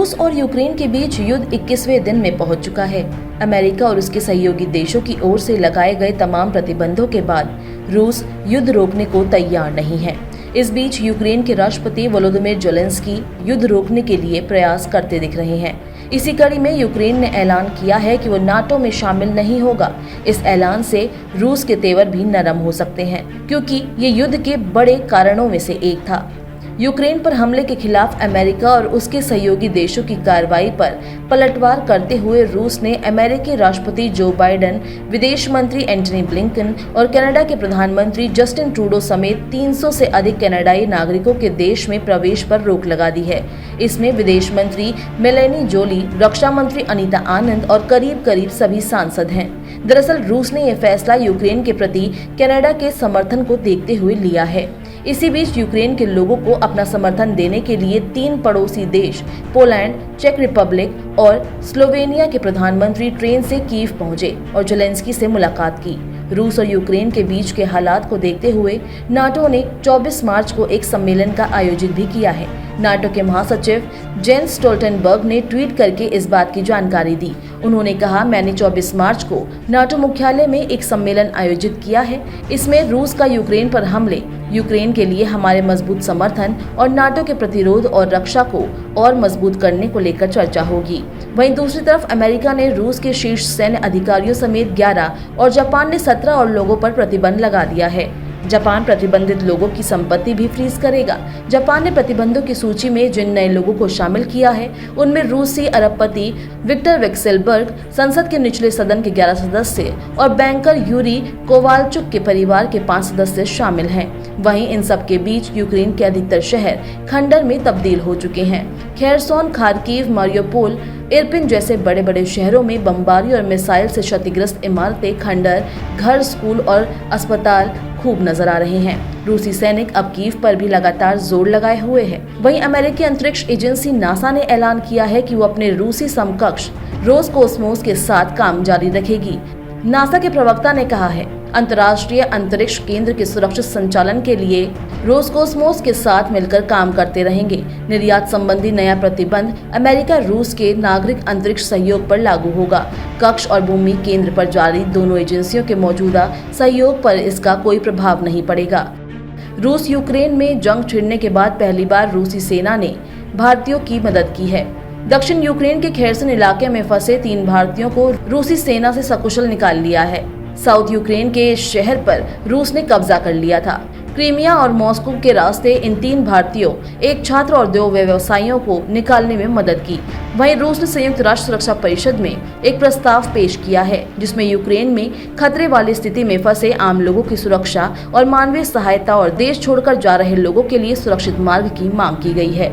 रूस और यूक्रेन के बीच युद्ध 21वें दिन में पहुंच चुका है। अमेरिका और उसके सहयोगी देशों की ओर से लगाए गए तमाम प्रतिबंधों के बाद रूस युद्ध रोकने को तैयार नहीं है। इस बीच यूक्रेन के राष्ट्रपति वोलोदिमीर ज़ेलेंस्की युद्ध रोकने के लिए प्रयास करते दिख रहे हैं। इसी कड़ी में यूक्रेन ने ऐलान किया है कि वो नाटो में शामिल नहीं होगा। इस ऐलान से रूस के तेवर भी नरम हो सकते हैं, क्योंकि ये युद्ध के बड़े कारणों में से एक था। यूक्रेन पर हमले के खिलाफ अमेरिका और उसके सहयोगी देशों की कार्रवाई पर पलटवार करते हुए रूस ने अमेरिकी राष्ट्रपति जो बाइडेन, विदेश मंत्री एंटनी ब्लिंकन और कनाडा के प्रधानमंत्री जस्टिन ट्रूडो समेत 300 से अधिक कनाडाई नागरिकों के देश में प्रवेश पर रोक लगा दी है। इसमें विदेश मंत्री मेलेनी जोली, रक्षा मंत्री अनीता आनंद और करीब सभी सांसद हैं। दरअसल रूस ने यह फैसला यूक्रेन के प्रति कनाडा के समर्थन को देखते हुए लिया है। इसी बीच यूक्रेन के लोगों को अपना समर्थन देने के लिए 3 पड़ोसी देश पोलैंड, चेक रिपब्लिक और स्लोवेनिया के प्रधानमंत्री ट्रेन से कीव पहुंचे और ज़ेलेंस्की से मुलाकात की। रूस और यूक्रेन के बीच के हालात को देखते हुए नाटो ने 24 मार्च को एक सम्मेलन का आयोजन भी किया है। नाटो के महासचिव जेंस स्टोल्टनबर्ग ने ट्वीट करके इस बात की जानकारी दी। उन्होंने कहा, मैंने 24 मार्च को नाटो मुख्यालय में एक सम्मेलन आयोजित किया है। इसमें रूस का यूक्रेन पर हमले, यूक्रेन के लिए हमारे मजबूत समर्थन और नाटो के प्रतिरोध और रक्षा को और मजबूत करने को लेकर चर्चा होगी। वहीं दूसरी तरफ अमेरिका ने रूस के शीर्ष सैन्य अधिकारियों समेत 11 और जापान ने 17 और लोगों पर प्रतिबंध लगा दिया है। जापान प्रतिबंधित लोगों की संपत्ति भी फ्रीज करेगा। जापान ने प्रतिबंधों की सूची में जिन नए लोगों को शामिल किया है उनमें रूसी अरबपति विक्टर वेक्सेलबर्ग, संसद के निचले सदन के 11 सदस्य और बैंकर यूरी कोवालचुक के परिवार के 5 सदस्य शामिल हैं। वहीं इन सब के बीच यूक्रेन के अधिकतर शहर खंडर में तब्दील हो चुके हैं। खेरसोन, खार्किव, मारियोपोल, इरपिन जैसे बड़े बड़े शहरों में बमबारी और मिसाइल से क्षतिग्रस्त इमारतें, खंडर, घर, स्कूल और अस्पताल खूब नजर आ रहे हैं। रूसी सैनिक अब कीव पर भी लगातार जोर लगाए हुए हैं। वहीं अमेरिकी अंतरिक्ष एजेंसी नासा ने ऐलान किया है कि वो अपने रूसी समकक्ष रोसकोस्मोस के साथ काम जारी रखेगी। नासा के प्रवक्ता ने कहा है, अंतर्राष्ट्रीय अंतरिक्ष केंद्र के सुरक्षित संचालन के लिए रोसकोस्मोस के साथ मिलकर काम करते रहेंगे। निर्यात संबंधी नया प्रतिबंध अमेरिका रूस के नागरिक अंतरिक्ष सहयोग पर लागू होगा। कक्ष और भूमि केंद्र पर जारी दोनों एजेंसियों के मौजूदा सहयोग पर इसका कोई प्रभाव नहीं पड़ेगा। रूस यूक्रेन में जंग छिड़ने के बाद पहली बार रूसी सेना ने भारतीयों की मदद की है। दक्षिण यूक्रेन के खेरसन इलाके में फंसे 3 भारतीयों को रूसी सेना से सकुशल निकाल लिया है। साउथ यूक्रेन के शहर पर रूस ने कब्जा कर लिया था। क्रीमिया और मॉस्को के रास्ते इन 3 भारतीयों, एक छात्र और 2 व्यवसायियों को निकालने में मदद की। वहीं रूस ने संयुक्त राष्ट्र सुरक्षा परिषद में एक प्रस्ताव पेश किया है, जिसमें यूक्रेन में खतरे वाली स्थिति में फंसे आम लोगों की सुरक्षा और मानवीय सहायता और देश छोड़कर जा रहे लोगों के लिए सुरक्षित मार्ग की मांग की गई है।